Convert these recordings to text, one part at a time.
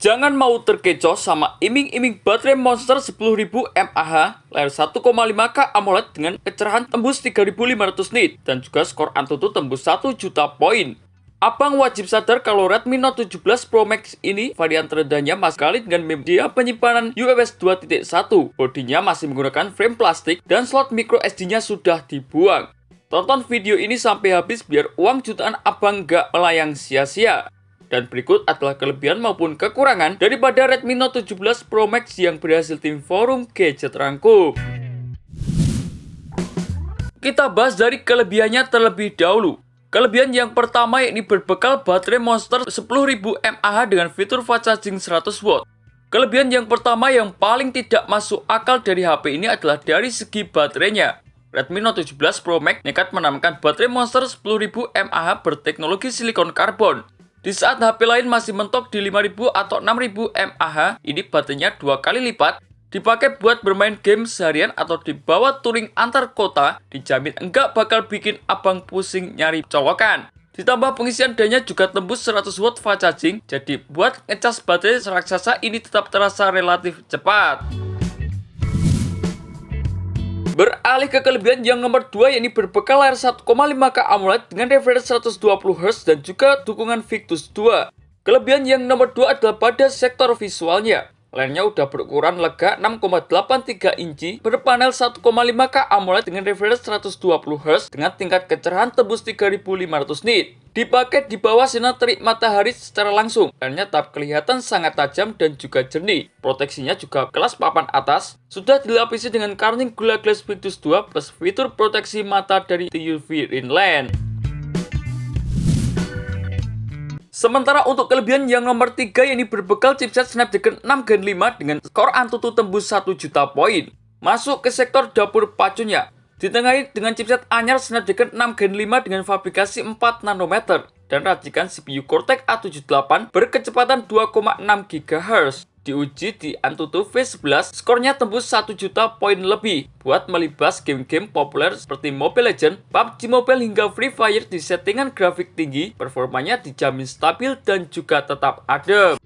Jangan mau terkecoh sama iming-iming baterai Monster 10.000 mAh, layar 1,5K AMOLED dengan kecerahan tembus 3.500 nit, dan juga skor Antutu tembus 1 juta poin. Abang wajib sadar kalau Redmi Note 17 Pro Max ini varian terendahnya masih sekali dengan media penyimpanan UFS 2.1. Bodinya masih menggunakan frame plastik dan slot micro SD-nya sudah dibuang. Tonton video ini sampai habis biar uang jutaan abang gak melayang sia-sia. Dan berikut adalah kelebihan maupun kekurangan daripada Redmi Note 17 Pro Max yang berhasil tim forum gadget rangkum. Kita bahas dari kelebihannya terlebih dahulu. Kelebihan yang pertama yakni berbekal baterai Monster 10.000 mAh dengan fitur fast charging 100W. Kelebihan yang pertama yang paling tidak masuk akal dari HP ini adalah dari segi baterainya. Redmi Note 17 Pro Max nekat menamakan baterai Monster 10.000 mAh berteknologi silikon karbon. Di saat HP lain masih mentok di 5.000 atau 6.000 mAh, ini baterainya 2 kali lipat. Dipakai buat bermain game seharian atau dibawa touring antar kota, dijamin enggak bakal bikin abang pusing nyari colokan. Ditambah pengisian dayanya juga tembus 100W fast charging, jadi buat ngecas baterai raksasa ini tetap terasa relatif cepat. Beralih ke kelebihan yang nomor 2 yakni berbekal layar 1,5K AMOLED dengan refresh 120Hz dan juga dukungan Victus 2. Kelebihan yang nomor 2 adalah pada sektor visualnya. Layarnya udah berukuran lega 6,83 inci berpanel 1,5K AMOLED dengan refresh 120Hz dengan tingkat kecerahan tembus 3.500 nit. Dipakai di bawah sinar terik matahari secara langsung, layarnya tetap kelihatan sangat tajam dan juga jernih. Proteksinya juga kelas papan atas, sudah dilapisi dengan Corning Gorilla Glass Victus 2 plus fitur proteksi mata dari UV Rinland. Sementara untuk kelebihan yang nomor 3 yakni berbekal chipset Snapdragon 6 Gen 5 dengan skor Antutu tembus 1 juta poin. Masuk ke sektor dapur pacunya. Ditengahi dengan chipset anyar Snapdragon 6 Gen 5 dengan fabrikasi 4 nanometer dan racikan CPU Cortex A78 berkecepatan 2,6 GHz. Diuji di Antutu V11, skornya tembus 1 juta poin lebih buat melibas game-game populer seperti Mobile Legends, PUBG Mobile hingga Free Fire di settingan grafik tinggi, performanya dijamin stabil dan juga tetap adem.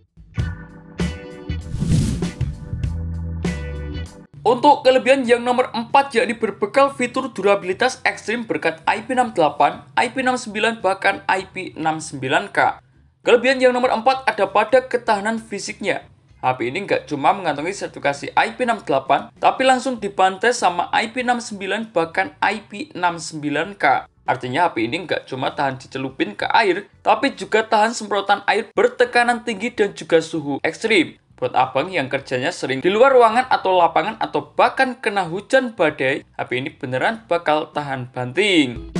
Untuk kelebihan yang nomor 4 yakni berbekal fitur durabilitas ekstrim berkat IP68, IP69 bahkan IP69K. Kelebihan yang nomor 4 ada pada ketahanan fisiknya. HP ini nggak cuma mengantongi sertifikasi IP68, tapi langsung dibantai sama IP69 bahkan IP69K. Artinya HP ini nggak cuma tahan dicelupin ke air, tapi juga tahan semprotan air bertekanan tinggi dan juga suhu ekstrim. Buat abang yang kerjanya sering di luar ruangan atau lapangan atau bahkan kena hujan badai, HP ini beneran bakal tahan banting.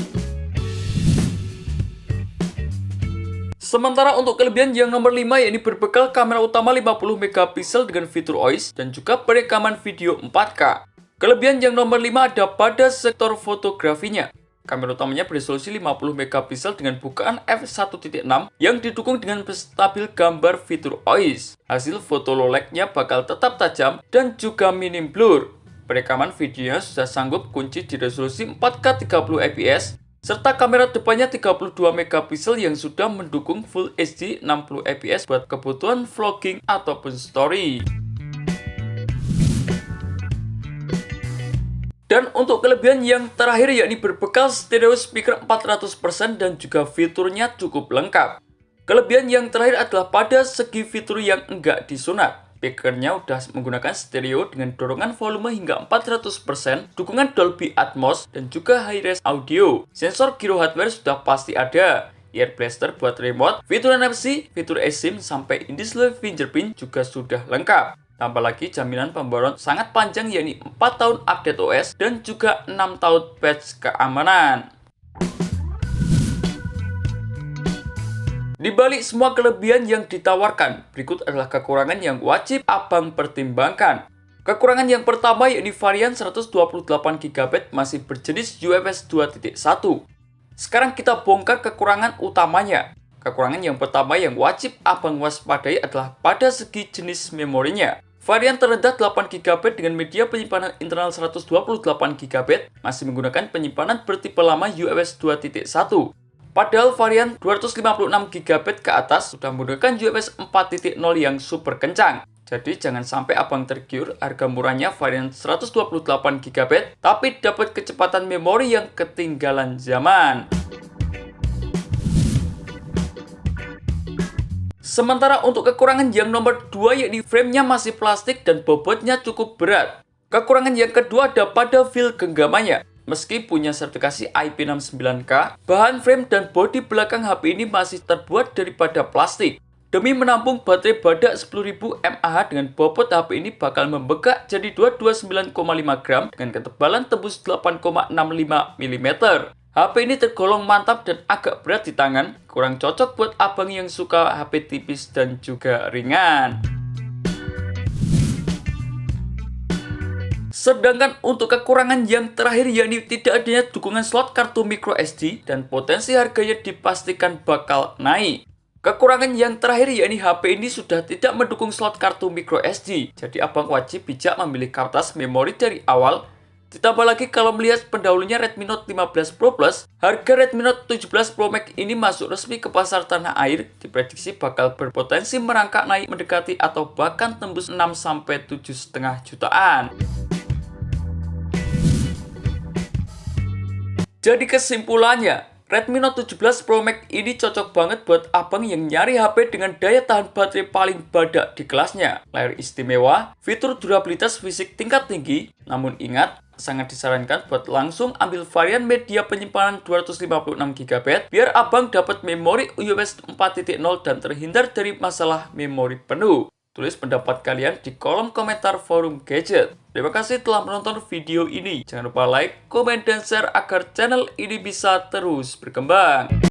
Sementara untuk kelebihan yang nomor 5 yakni berbekal kamera utama 50MP dengan fitur OIS dan juga perekaman video 4K. Kelebihan yang nomor 5 ada pada sektor fotografinya. Kamera utamanya beresolusi 50MP dengan bukaan f1.6 yang didukung dengan stabil gambar fitur OIS. Hasil foto low light-nya bakal tetap tajam dan juga minim blur. Perekaman videonya sudah sanggup kunci di resolusi 4K 30fps. Serta kamera depannya 32MP yang sudah mendukung Full HD 60fps buat kebutuhan vlogging ataupun story. Dan untuk kelebihan yang terakhir yakni berbekal stereo speaker 400% dan juga fiturnya cukup lengkap. Kelebihan yang terakhir adalah pada segi fitur yang enggak disunat. Speakernya udah menggunakan stereo dengan dorongan volume hingga 400%, dukungan Dolby Atmos, dan juga high-res audio. Sensor gyro hardware sudah pasti ada. Ear blaster buat remote, fitur NFC, fitur eSIM, sampai in-display fingerprint juga sudah lengkap. Tambah lagi jaminan pembaruan sangat panjang yakni 4 tahun update OS dan juga 6 tahun patch keamanan. Di balik semua kelebihan yang ditawarkan, berikut adalah kekurangan yang wajib abang pertimbangkan. Kekurangan yang pertama yakni varian 128GB masih berjenis UFS 2.1. Sekarang kita bongkar kekurangan utamanya. Kekurangan yang pertama yang wajib abang waspadai adalah pada segi jenis memorinya. Varian terendah 8GB dengan media penyimpanan internal 128GB masih menggunakan penyimpanan bertipe lama UFS 2.1. Padahal varian 256GB ke atas sudah menggunakan UFS 4.0 yang super kencang. Jadi jangan sampai abang tergiur harga murahnya varian 128GB tapi dapat kecepatan memori yang ketinggalan zaman. Sementara untuk kekurangan yang nomor 2 yakni framenya masih plastik dan bobotnya cukup berat. Kekurangan yang kedua ada pada feel genggamannya. Meski punya sertifikasi IP69K, bahan frame dan bodi belakang HP ini masih terbuat daripada plastik. Demi menampung baterai badak 10.000 mAh dengan bobot HP ini bakal membengkak jadi 229,5 gram dengan ketebalan tembus 8,65 mm. HP ini tergolong mantap dan agak berat di tangan, kurang cocok buat abang yang suka HP tipis dan juga ringan. Sedangkan untuk kekurangan yang terakhir yakni tidak adanya dukungan slot kartu microSD dan potensi harganya dipastikan bakal naik. Kekurangan yang terakhir yakni HP ini sudah tidak mendukung slot kartu microSD, jadi abang wajib bijak memilih kertas memori dari awal. Ditambah lagi kalau melihat pendahulunya Redmi Note 15 Pro Plus, harga Redmi Note 17 Pro Max ini masuk resmi ke pasar tanah air, diprediksi bakal berpotensi merangkak naik mendekati atau bahkan tembus 6-7,5 jutaan. Jadi kesimpulannya, Redmi Note 17 Pro Max ini cocok banget buat abang yang nyari HP dengan daya tahan baterai paling badak di kelasnya, layar istimewa, fitur durabilitas fisik tingkat tinggi, namun ingat, sangat disarankan buat langsung ambil varian media penyimpanan 256GB biar abang dapat memori UFS 4.0 dan terhindar dari masalah memori penuh. Tulis pendapat kalian di kolom komentar forum gadget. Terima kasih telah menonton video ini. Jangan lupa like, komen, dan share agar channel ini bisa terus berkembang.